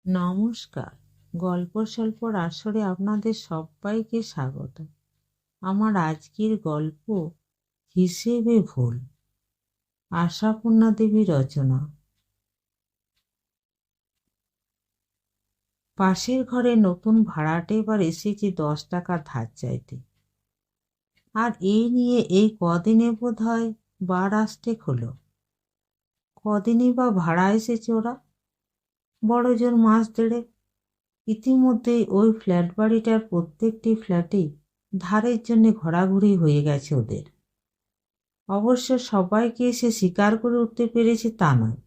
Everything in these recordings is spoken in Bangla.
নমস্কার। গল্পস্বল্পর আসরে আপনাদের সবাইকে স্বাগত। আমার আজকের গল্প হিসেবে ভুল, আশাপূর্ণা দেবী রচনা। পাশের ঘরে নতুন ভাড়াটে এবার এসেছে 10 টাকা ধার চাইতে। আর এই নিয়ে এই কদিনে বোধ হয় বার আসতে হলো। কদিনই বা ভাড়া এসেছে ওরা, বড় জোর মাস দেড়েক। ইতিমধ্যেই ওই ফ্ল্যাট বাড়িটার প্রত্যেকটি ফ্ল্যাটেই ধারের জন্য ঘোরাঘুরি হয়ে গেছে ওদের। অবশ্য সবাইকে এসে স্বীকার করে উঠতে পেরেছে তা নয়।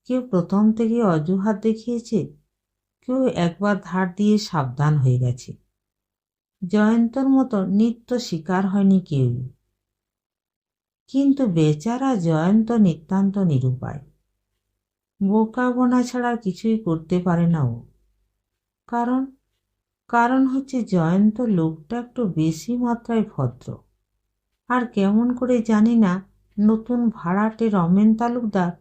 কেউ প্রথম থেকে অজুহাত দেখিয়েছে, কেউ একবার ধার দিয়ে সাবধান হয়ে গেছে। জয়ন্তর মতো নিত্য স্বীকার হয়নি কেউই। কিন্তু বেচারা জয়ন্ত নিতান্ত নিরুপায়। বোকা বোনা ছাড়া কিছুই করতে পারে না ও। কারণ হচ্ছে জয়ন্ত লোকটা একটু বেশি মাত্রায় ভদ্র। আর কেমন করে জানি না, নতুন ভাড়াটে রমেন তালুকদার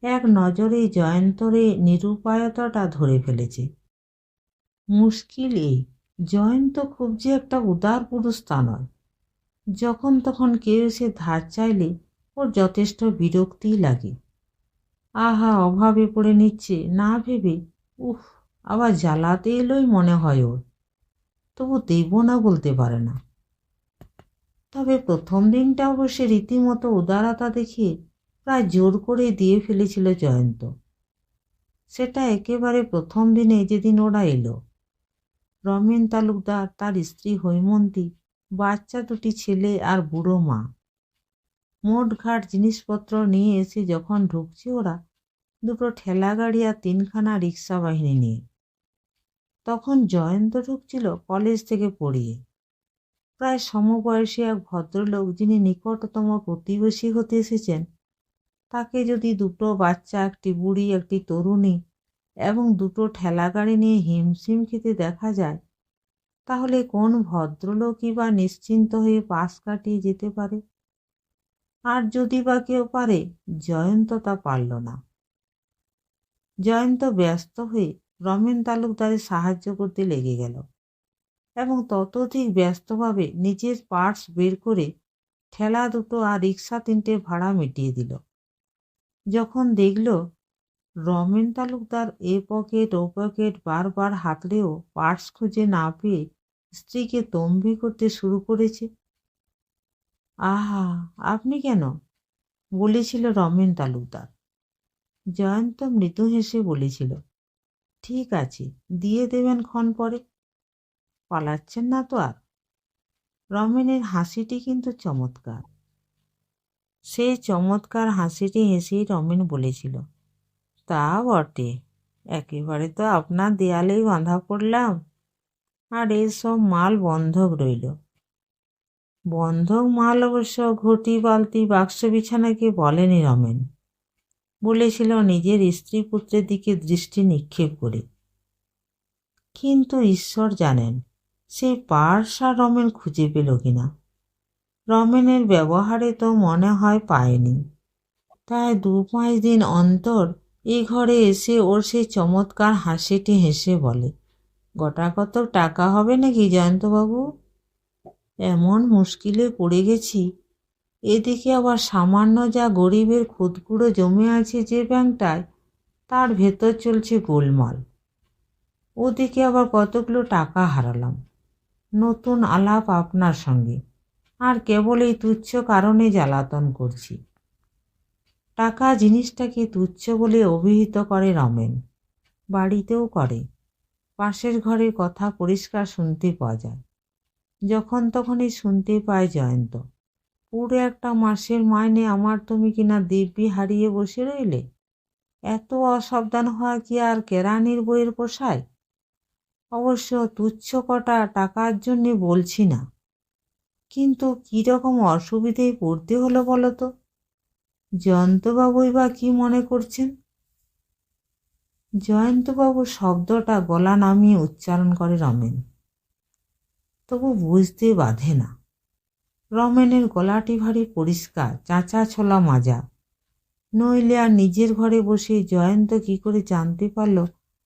এক নজরে জয়ন্তরে নিরুপায়তাটা ধরে ফেলেছে। মুশকিল এই, জয়ন্ত খুব যে একটা উদার পুরুষ তা নয়। যখন তখন কেউ এসে ধার চাইলে ওর যথেষ্ট বিরক্তিই লাগে। আহা, অভাবে পড়ে নিচ্ছে না ভেবে উফ, আবার জ্বালাতে এলোই মনে হয় ওর। তবু দেব না বলতে পারে না। তবে প্রথম দিনটা অবশ্য রীতিমতো উদারতা দেখিয়ে প্রায় জোর করে দিয়ে ফেলেছিল জয়ন্ত। সেটা একেবারে প্রথম দিনে, যেদিন ওরা এলো। রমেন তালুকদার, তার স্ত্রী হৈমন্তী, বাচ্চা দুটি ছেলে আর বুড়ো মা। মোটঘাট জিনিসপত্র নিয়ে এসে যখন ঢুকছে ওরা, দুটো ঠেলা গাড়ি আর 3খানা রিক্সা বাহিনী নিয়ে। তখন জয়ন্ত ঢুকছিল কলেজ থেকে পড়িয়ে। প্রায় সমবয়সী এক ভদ্রলোক, যিনি নিকটতম প্রতিবেশী হতে এসেছেন, তাকে যদি দুটো বাচ্চা, একটি বুড়ি, একটি তরুণী এবং দুটো ঠেলা গাড়ি নিয়ে হিমশিম খেতে দেখা যায়, তাহলে কোন ভদ্রলোকই বা নিশ্চিন্ত হয়ে পাশ কাটিয়ে যেতে পারে? আর যদি বা কেউ পারে, জয়ন্ত তা পারল না। জয়ন্ত ব্যস্ত হয়ে রমেন তালুকদারের সাহায্য করতে লেগে গেল এবং ততোধিক ব্যস্তভাবে নিজের পার্স বের করে ঠেলা দুটো আর রিক্সা 3টে ভাড়া মিটিয়ে দিল। যখন দেখল রমেন তালুকদার এ পকেট ও পকেট বারবার হাতড়েও পার্স খুঁজে না পেয়ে স্ত্রীকে তম্বি করতে শুরু করেছে। আহা, আপনি কেন? বলেছিল রমেন তালুকদার। জয়ন্ত মৃদু হেসে বলেছিল, ঠিক আছে, দিয়ে দেবেন ক্ষণ পরে। পালাচ্ছেন না তো আর? রমেনের হাসিটি কিন্তু চমৎকার। সেই চমৎকার হাসিটি হেসেই রমেন বলেছিল, তা বটে, একেবারে তো আপনার দেয়ালেই বাঁধা পড়লাম। আর এসব মাল বন্ধক রইল। বন্ধক মাল অবশ্য ঘটি, বালতি, বাক্স, বিছানাকে বলেনি রমেন। বলেছিল নিজের স্ত্রী পুত্রের দিকে দৃষ্টি নিক্ষেপ করে। কিন্তু ঈশ্বর জানেন, সেই পার্স আর রমেন খুঁজে পেল কিনা। রমেনের ব্যবহারে তো মনে হয় পায়নি। তাই 2-5 দিন অন্তর এই ঘরে এসে ওর সেই চমৎকার হাসিটি হেসে বলে, গোটা কত টাকা হবে নাকি জয়ন্তবাবু? এমন মুশকিলে পড়ে গেছি। এদিকে আবার সামান্য যা গরিবের খুদকুড়ো জমে আছে যে ব্যাংকটায়, তার ভেতর চলছে গোলমাল। ওদিকে আবার কতগুলো টাকা হারালাম। নতুন আলাপ আপনার সঙ্গে, আর কেবল এই তুচ্ছ কারণে জ্বালাতন করছি। টাকা জিনিসটাকে তুচ্ছ বলে অভিহিত করে রমেন, বাড়িতেও করে। পাশের ঘরের কথা পরিষ্কার শুনতে পাওয়া যায়। যখন তখনই শুনতে পায় জয়ন্ত, পুরো একটা মাসের মাইনে আমার তুমি কিনা দিব্যি হারিয়ে বসে রইলে। এত অসাবধান হওয়া কি আর কেরানির বইয়ের পোষায়? অবশ্য তুচ্ছ কটা টাকার জন্যে বলছি না, কিন্তু কীরকম অসুবিধেয় পড়তে হলো বলো তো? জয়ন্তবাবুই বা কি মনে করছেন? জয়ন্তবাবু শব্দটা গলা নামিয়ে উচ্চারণ করে রমেন। তবু বুঝতে বাধে না। রমেনের গলাটি ভারী পরিষ্কার, চাঁচা ছোলা মাজা। নইলে আর নিজের ঘরে বসে জয়ন্ত কি করে জানতে পারল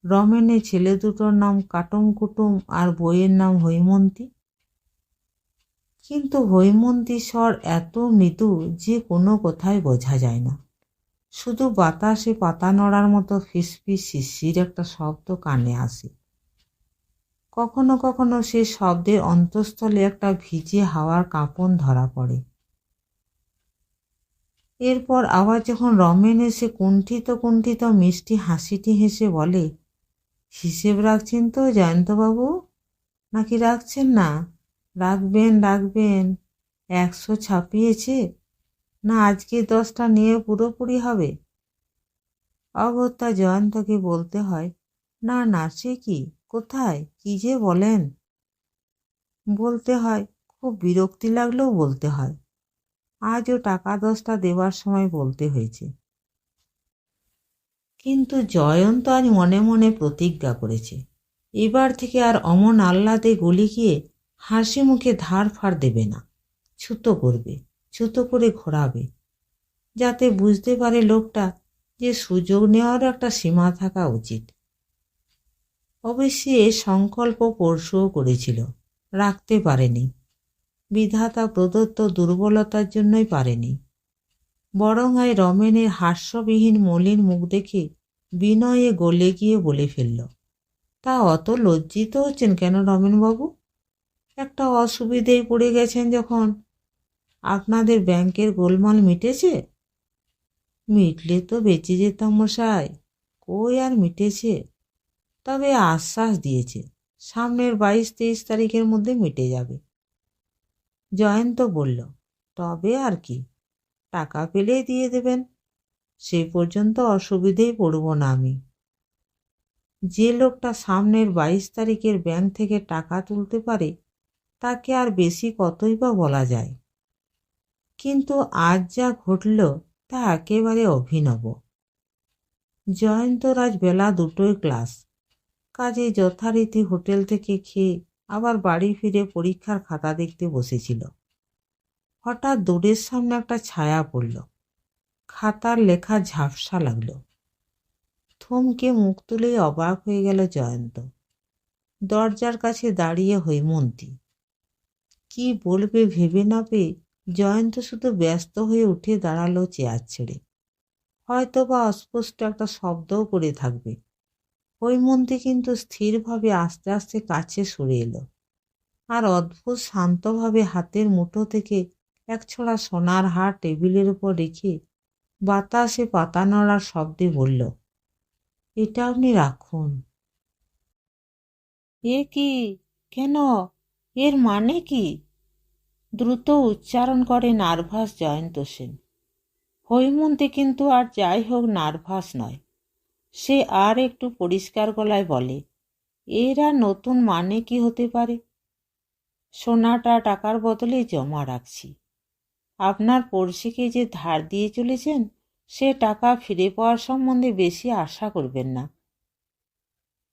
রমেনের ছেলে দুটোর নাম কাটুম কুটুম আর বইয়ের নাম হৈমন্তী। কিন্তু হৈমন্তী স্বর এত মৃদু যে কোনো কথাই বোঝা যায় না। শুধু বাতাসে পাতা নড়ার মতো ফিসফিস শিশির একটা শব্দ কানে আসে। কখনো কখনো সে শব্দের অন্তঃস্থলে একটা ভিজে হাওয়ার কাঁপন ধরা পড়ে। এরপর আবার যখন রমেন এসে কুণ্ঠিত কুণ্ঠিত মিষ্টি হাসিটি হেসে বলে, হিসেব রাখছেন তো জয়ন্তবাবু, নাকি রাখছেন না? রাখবেন রাখবেন, 100 ছাপিয়েছে না, আজকে 10টা নিয়ে পুরোপুরি হবে? অগত্যা জয়ন্তকে বলতে হয়, না না, সে কি, কোথায়, কি যে বলেন। বলতে হয়, খুব বিরক্তি লাগলেও বলতে হয়। আজও টাকা 10টা দেবার সময় বলতে হয়েছে। কিন্তু জয়ন্ত আজ মনে মনে প্রতিজ্ঞা করেছে, এবার থেকে আর অমন আহ্লাদে গলি গিয়ে হাসি মুখে ধার ফার দেবে না। ছুতো করবে, ছুতো করে ঘোরাবে, যাতে বুঝতে পারে লোকটা যে সুযোগ নেওয়ারও একটা সীমা থাকা উচিত। অবশ্যই এ সংকল্প পরশুও করেছিল, রাখতে পারেনি। বিধাতা প্রদত্ত দুর্বলতার জন্যই পারেনি। বরং আজ রমেনের হাস্যবিহীন মলিন মুখ দেখে বিনয়ে গলে গিয়ে বলে ফেলল, তা অত লজ্জিত হচ্ছেন কেন রমেনবাবু? একটা অসুবিধেয় পড়ে গেছেন যখন। আপনাদের ব্যাংকের গোলমাল মিটেছে? মিটলে তো বেঁচে যেতাম মশাই, কই আর মিটেছে। তবে আশ্বাস দিয়েছে সামনের 22-23 তারিখের মধ্যে মিটে যাবে। জয়ন্ত বলল, তবে আর কি, টাকা পেলেই দিয়ে দেবেন, সেই পর্যন্ত অসুবিধেই পড়ব না আমি। যে লোকটা সামনের 22 তারিখের ব্যাংক থেকে টাকা তুলতে পারে তাকে আর বেশি কতই বা বলা যায়। কিন্তু আজ যা ঘটল তা একেবারে অভিনব। জয়ন্তর আজ বেলা 2টোয় ক্লাস, কাজে যথারীতি হোটেল থেকে খেয়ে আবার বাড়ি ফিরে পরীক্ষার খাতা দেখতে বসেছিল। হঠাৎ দূরের সামনে একটা ছায়া পড়ল। খাতার লেখা ঝাপসা লাগলো। থমকে মুখ তুলেই অবাক হয়ে গেল জয়ন্ত। দরজার কাছে দাঁড়িয়ে হৈমন্তী। কি বলবে ভেবে না পেয়ে জয়ন্ত শুধু ব্যস্ত হয়ে উঠে দাঁড়ালো চেয়ার ছেড়ে। হয়তো বা অস্পষ্ট একটা শব্দও করে থাকবে। হৈমন্তী কিন্তু স্থিরভাবে আস্তে আস্তে কাছে সরে এলো, আর অদ্ভুত শান্তভাবে হাতের মুঠো থেকে এক ছড়া সোনার হার টেবিলের উপর রেখে বাতাসে পাতা নড়ার শব্দে বলল, এটা আপনি রাখুন। এ কি, কেন, এর মানে কি? দ্রুত উচ্চারণ করে নার্ভাস জয়ন্ত সেন। হৈমন্তী কিন্তু আর যাই হোক নার্ভাস নয়। সে আর একটু পরিষ্কার গলায় বলে, এর আর নতুন মানে কি হতে পারে? সোনাটা টাকার বদলে জমা রাখছি। আপনার পড়শিকে যে ধার দিয়ে চলেছেন সে টাকা ফিরে পাওয়ার সম্বন্ধে বেশি আশা করবেন না।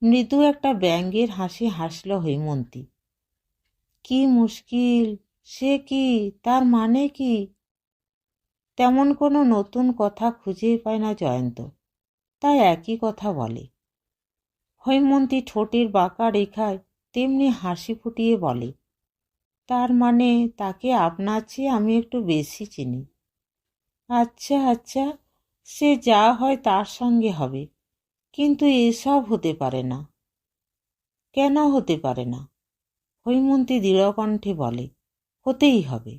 মৃদু একটা ব্যঙ্গের হাসি হাসল হৈমন্তী। কি মুশকিল, সে কি, তার মানে কি? তেমন কোনো নতুন কথা খুঁজে পায় না জয়ন্ত, তাই একই কথা বলে। হৈমন্তী ঠোঁটের বাঁকা রেখায় তেমনি হাসি ফুটিয়ে বলে, তার মানে তাকে আপনার চেয়ে আমি একটু বেশি চিনি। আচ্ছা আচ্ছা, সে যা হয় তার সঙ্গে হবে, কিন্তু এসব হতে পারে না। কেন হতে পারে না? হৈমন্তী দৃঢ়কণ্ঠে বলে, হতেই হবে।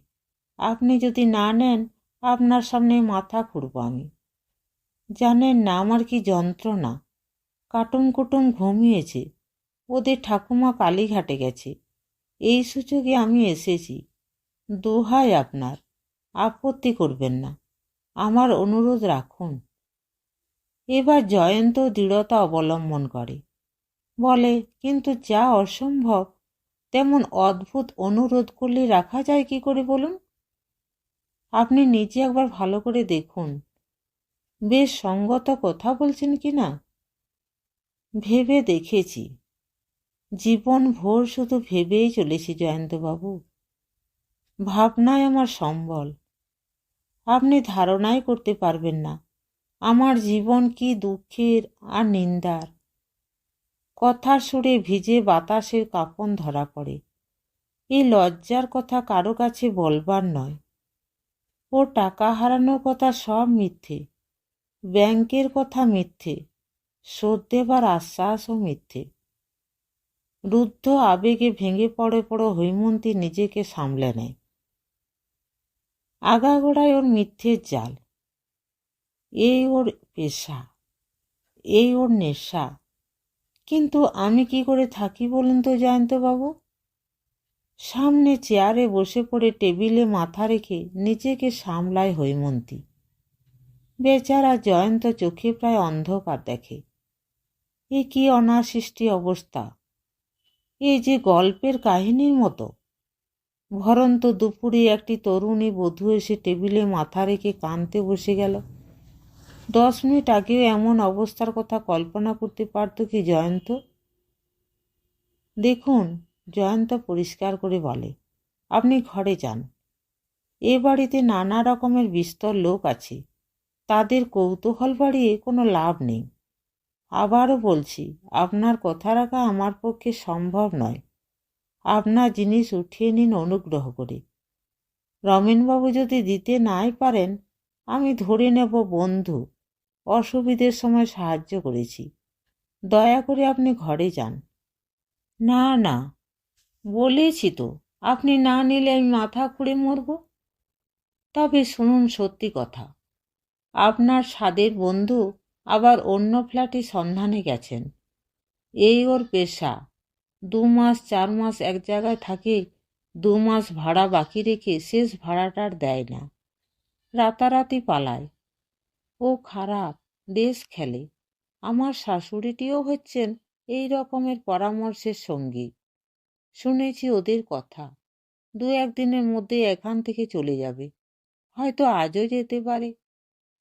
আপনি যদি না নেন আপনার সামনে মাথা খুঁড়ব আমি। জানেন না আমার কি যন্ত্রণা। কাটুম কুটুম ঘুমিয়েছে, ওদের ঠাকুমা কালীঘাটে গেছে, এই সুযোগে আমি এসেছি। দোহাই আপনার, আপত্তি করবেন না, আমার অনুরোধ রাখুন। এবার জয়ন্ত দৃঢ়তা অবলম্বন করে, বলে, কিন্তু যা অসম্ভব তেমন অদ্ভুত অনুরোধ করলে রাখা যায় কি করে বলুন? আপনি নিজে একবার ভালো করে দেখুন, বেশ সঙ্গত কথা বলছেন কি না। ভেবে দেখেছি, জীবন ভোর শুধু ভেবেই চলেছি জয়ন্তবাবু। ভাবনায় আমার সম্বল। আপনি ধারণাই করতে পারবেন না আমার জীবন কি দুঃখের আর নিন্দার। কথার সুরে ভিজে বাতাসের কাঁপন ধরা পড়ে। এই লজ্জার কথা কারো কাছে বলবার নয়। ও টাকা হারানোর কথা সব মিথ্যে, ব্যাংকের কথা মিথ্যে, শোধ দেবার আশ্বাসও মিথ্যে। রুদ্ধ আবেগে ভেঙে পড়ে হৈমন্তী নিজেকে সামলে নেয়। আগাগোড়ায় ওর মিথ্যের জাল, এই ওর পেশা, এই ওর নেশা। কিন্তু আমি কি করে থাকি বলুন তো জয়ন্তবাবু? সামনে চেয়ারে বসে পড়ে টেবিলে মাথা রেখে নিজেকে সামলায় হৈমন্তী। বেচারা জয়ন্ত চোখে প্রায় অন্ধকার দেখে। এ কি অনাসৃষ্টি অবস্থা! এ যে গল্পের কাহিনীর মতো। ভরন্ত দুপুরে একটি তরুণী বধূ এসে টেবিলে মাথা রেখে কাঁদতে বসে গেল। 10 মিনিট আগেও এমন অবস্থার কথা কল্পনা করতে পারত কি জয়ন্ত? দেখুন, জয়ন্ত পরিষ্কার করে বলে, আপনি ঘরে যান। এ বাড়িতে নানা রকমের বিস্তর লোক আছে, তাদের কৌতূহল বাড়িয়ে কোনো লাভ নেই। আবারও বলছি, আপনার কথা রাখা আমার পক্ষে সম্ভব নয়। আপনার জিনিস উঠিয়ে নিন অনুগ্রহ করে। রমেনবাবু যদি দিতে নাই পারেন, আমি ধরে নেব বন্ধু, অসুবিধের সময় সাহায্য করেছি। দয়া করে আপনি ঘরে যান। না না, বলেছি তো, আপনি না নিলে আমি মাথা খুঁড়ে মরব। তবে শুনুন সত্যি কথা, আপনার সাধের বন্ধু আবার অন্য ফ্ল্যাটে সন্ধানে গেছেন। এই ওর পেশা। 2 মাস 4 মাস এক জায়গায় থাকে, 2 মাস ভাড়া বাকি রেখে শেষ ভাড়াটার দেয় না, রাতারাতি পালায়। ও খারাপ, দেশ খেলে। আমার শাশুড়িটিও হচ্ছেন এই রকমের পরামর্শের সঙ্গী। শুনেছি ওদের কথা, 2-1 দিনের মধ্যে এখান থেকে চলে যাবে, হয়তো আজও যেতে পারে।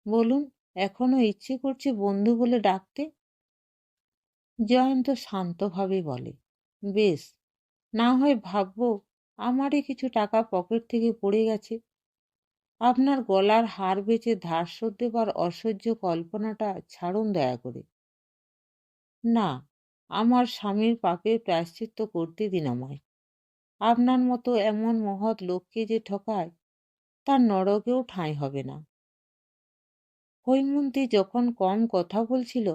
বলুন, এখনো ইচ্ছে করছে বন্ধু বলে ডাকতে? জয়ন্ত শান্তভাবে বলে, বেশ, না হয় ভাববো আমারই কিছু টাকা পকেট থেকে পড়ে গেছে। আপনার গলার হার বেচে ধার শোধ দেবার অসহ্য কল্পনাটা ছাড়ুন দয়া করে। না, আমার স্বামীর পাপের প্রায়শ্চিত্ত করতে দিন আমায়। আপনার মতো এমন মহৎ লোককে যে ঠকায়, তার নরকেও ঠাঁই হবে না। হৈমন্তী যখন কম কথা বলছিল,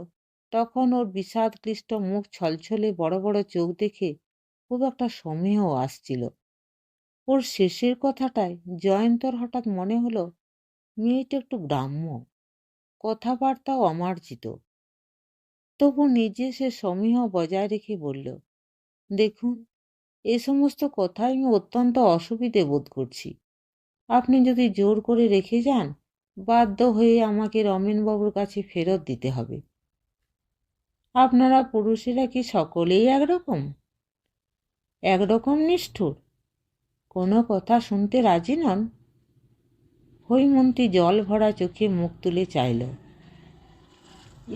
তখন ওর বিষাদক্লিষ্ট মুখ ছলছলে বড় বড় চোখ দেখে খুব একটা সমীহ আসছিল। ওর শেষের কথাটায় জয়ন্তর হঠাৎ মনে হলো মেয়েটা একটু গ্রাম্য, কথাবার্তাও অমার্জিত। তবু নিজে সে সমীহ বজায় রেখে বলল, দেখুন, এ সমস্ত কথায় আমি অত্যন্ত অসুবিধে বোধ করছি। আপনি যদি জোর করে রেখে যান, বাধ্য হয়ে আমাকে রমেনবাবুর কাছে ফেরত দিতে হবে। আপনারা পুরুষেরা কি সকলেই একরকম? একরকম নিষ্ঠুর? কোনো কথা শুনতে রাজি নন? হৈমন্তী জল ভরা চোখে মুখ তুলে চাইল।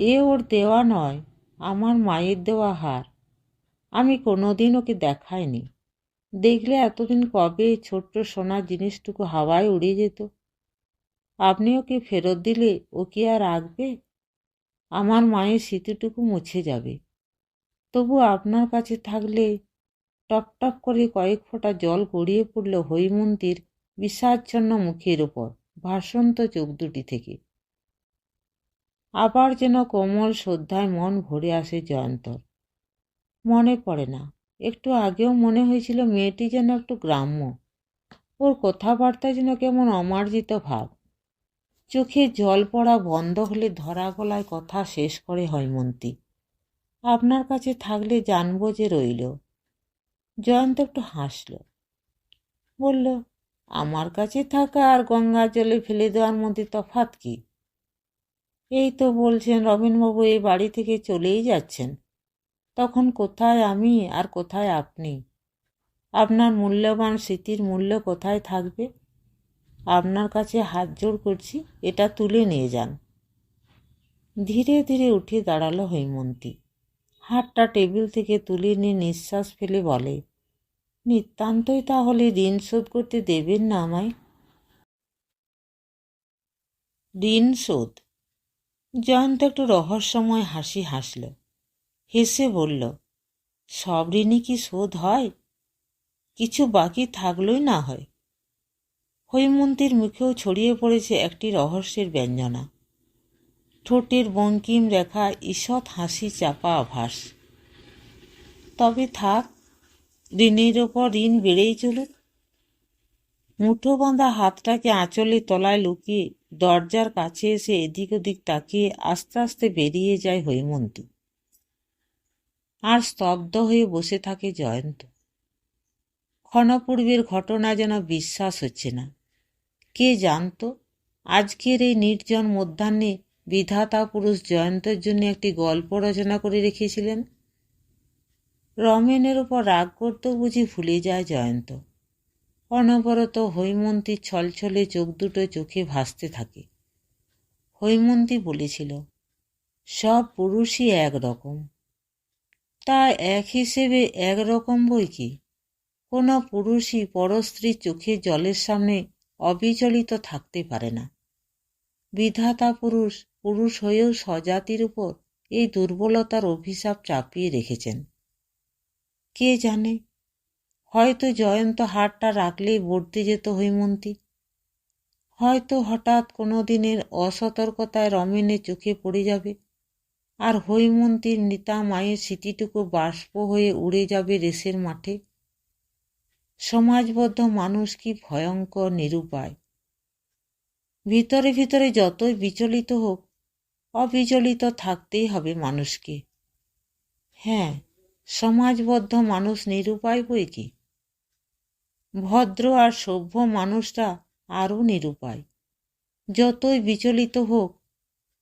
এ ওর দেওয়া নয়, আমার মায়ের দেওয়া হার। আমি কোনোদিন ওকে দেখাইনি। দেখলে এতদিন কবে ছোট্ট সোনার জিনিসটুকু হাওয়ায় উড়ে যেত। আপনি ওকে ফেরত দিলে ও কি আর রাখবে? আমার মায়ের স্মৃতিটুকু মুছে যাবে। তবু আপনার কাছে থাকলে। টপ টপ করে কয়েক ফোঁটা জল গড়িয়ে পড়ল হৈমন্তীর বিষাচ্ছন্ন মুখের ওপর ভাসন্ত চোখ দুটি থেকে। আবার যেন কোমল শ্রদ্ধায় মন ভরে আসে জয়ন্তর। মনে পড়ে না, একটু আগেও মনে হয়েছিল মেয়েটি যেন একটু গ্রাম্য। ওর কথাবার্তা যেন কেমন অমার্জিত ভাব। চোখে জল পড়া বন্ধ হলে ধরা গলায় কথা শেষ করে হৈমন্তী, আপনার কাছে থাকলে জানবো যে রইল। জয়ন্ত একটু হাসল, বলল, আমার কাছে থাকা আর গঙ্গার জলে ফেলে দেওয়ার মধ্যে তফাৎ কি? এই তো বলছেন রমেনবাবু এই বাড়ি থেকে চলেই যাচ্ছেন, তখন কোথায় আমি আর কোথায় আপনি? আপনার মূল্যবান স্মৃতির মূল্য কোথায় থাকবে? আপনার কাছে হাত জোড় করছি, এটা তুলে নিয়ে যান। ধীরে ধীরে উঠে দাঁড়ালো হৈমন্তী। হাতটা টেবিল থেকে তুলে নিয়ে নিঃশ্বাস ফেলে বলে, নিতান্তই তাহলে ঋণ শোধ করতে দেবেন না আমায়? ঋণ শোধ? জয়ন্ত একটু রহস্যময় হাসি হাসল। হেসে বলল, সব ঋণই কি শোধ হয়? কিছু বাকি থাকলেই না হয়। হৈমন্তীর মুখেও ছড়িয়ে পড়েছে একটি রহস্যের ব্যঞ্জনা। ঠোঁটের বঙ্কিম রেখা ঈষৎ হাসি চাপা আভাস। তবে থাক, ঋণের ওপর ঋণ বেড়েই চলুক। মুঠো বাঁধা হাতটাকে আঁচলে তলায় লুকিয়ে দরজার কাছে এসে এদিক ওদিক তাকিয়ে আস্তে আস্তে বেরিয়ে যায় হৈমন্তী। আর স্তব্ধ হয়ে বসে থাকে জয়ন্ত। ক্ষণপূর্বের ঘটনা যেন বিশ্বাস হচ্ছে না। কে জানত আজকের এই নির্জন মধ্যাহ্নে বিধাতা পুরুষ জয়ন্তের জন্য একটি গল্প রচনা করে রেখেছিলেন। রমেনের উপর রাগ করতেও বুঝি ভুলে যায় জয়ন্ত। অনবরত হৈমন্তীর ছলছলে চোখ দুটো চোখে ভাসতে থাকে। হৈমন্তী বলেছিল, সব পুরুষই একরকম। তা এক হিসেবে একরকম বই কি? কোনো পুরুষই পরস্ত্রীর চোখের জলের সামনে অবিচলিত থাকতে পারে না। বিধাতা পুরুষ পুরুষ হয়েও স্বজাতির উপর এই দুর্বলতার অভিশাপ চাপিয়ে রেখেছেন। কে জানে, হয়তো জয়ন্ত হারটা রাখলেই বর্তে যেত হৈমন্তী। হয়তো হঠাৎ কোনো দিনের অসতর্কতায় রমেনের চোখে পড়ে যাবে, আর হৈমন্তীর মৃতা মায়ের স্মৃতিটুকু বাষ্প হয়ে উড়ে যাবে রেসের মাঠে। সমাজবদ্ধ মানুষ কি ভয়ঙ্কর নিরুপায়। ভিতরে ভিতরে যতই বিচলিত হোক, অবিচলিত থাকতেই হবে মানুষকে। হ্যাঁ, সমাজবদ্ধ মানুষ নিরুপায় বই কি। ভদ্র আর সভ্য মানুষটা আরও নিরুপায়। যতই বিচলিত হোক,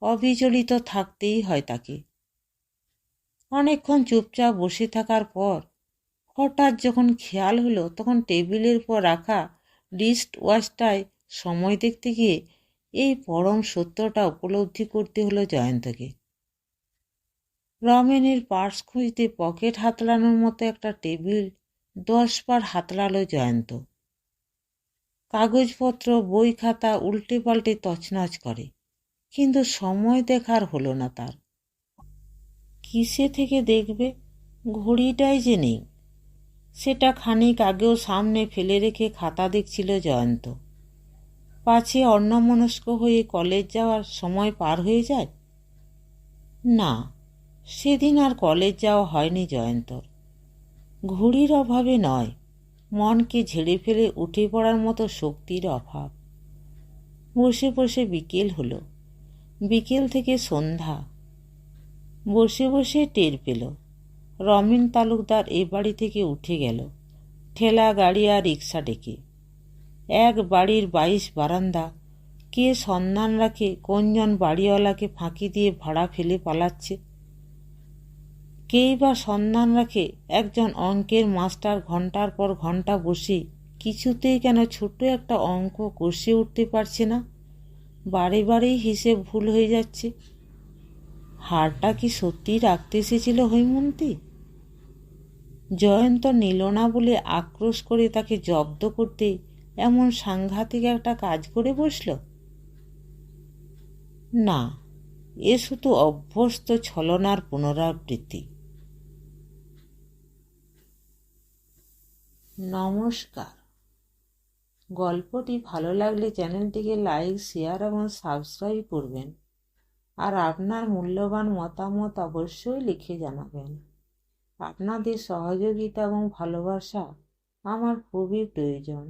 অবিচলিত থাকতেই হয় তাকে। অনেকক্ষণ চুপচাপ বসে থাকার পর হঠাৎ যখন খেয়াল হলো, তখন টেবিলের পর রাখা রিস্ট ওয়াচটায় সময় দেখতে গিয়ে এই পরম সত্যটা উপলব্ধি করতে হলো জয়ন্তকে। রমেনের পার্স খুঁজতে পকেট হাতড়ানোর মতো একটা টেবিল 10 বার হাতড়ালো জয়ন্ত। কাগজপত্র বই খাতা উল্টে পাল্টে তছনছ করে, কিন্তু সময় দেখার হলো না তার। কিসে থেকে দেখবে, ঘড়িটাই যে নেই। সেটা খানিক আগেও সামনে ফেলে রেখে খাতা দেখছিল জয়ন্ত। পাছে অন্যমনস্ক হয়ে কলেজ যাওয়ার সময় পার হয়ে যায়। না, সেদিন আর কলেজ যাওয়া হয়নি জয়ন্তর। ঘড়ির অভাবে নয়, মনকে ঝেড়ে ফেলে উঠে পড়ার মতো শক্তির অভাব। বসে বসে বিকেল হলো, বিকেল থেকে সন্ধ্যা। বসে বসে টের পেল রমেন তালুকদার এ বাড়ি থেকে উঠে গেল ঠেলা গাড়ি আর রিক্সা ডেকে। এক বাড়ির 22 বারান্দা, কে সন্ধান রাখে কোনজন বাড়িওয়ালাকে ফাঁকি দিয়ে ভাড়া ফেলে পালাচ্ছে। কেই বা সন্ধান রাখে একজন অঙ্কের মাস্টার ঘন্টার পর ঘন্টা বসে কিছুতেই কেন ছোট একটা অঙ্ক কষে উঠতে পারছে না। বারে বারেই হিসেব ভুল হয়ে যাচ্ছে। হারটা কি সত্যিই রাখতে এসেছিল হৈমন্তী? জয়ন্ত নিল না বলে আক্রোশ করে তাকে জব্দ করতে এমন সাংঘাতিক একটা কাজ করে বসল? না, এ শুধু অভ্যস্ত ছলনার পুনরাবৃত্তি। নমস্কার। গল্পটি ভালো লাগলে চ্যানেলটিকে লাইক, শেয়ার এবং সাবস্ক্রাইব করবেন। আর আপনার মূল্যবান মতামত অবশ্যই লিখে জানাবেন। আপনাদের সহযোগিতা এবং ভালোবাসা আমার খুবই প্রয়োজন।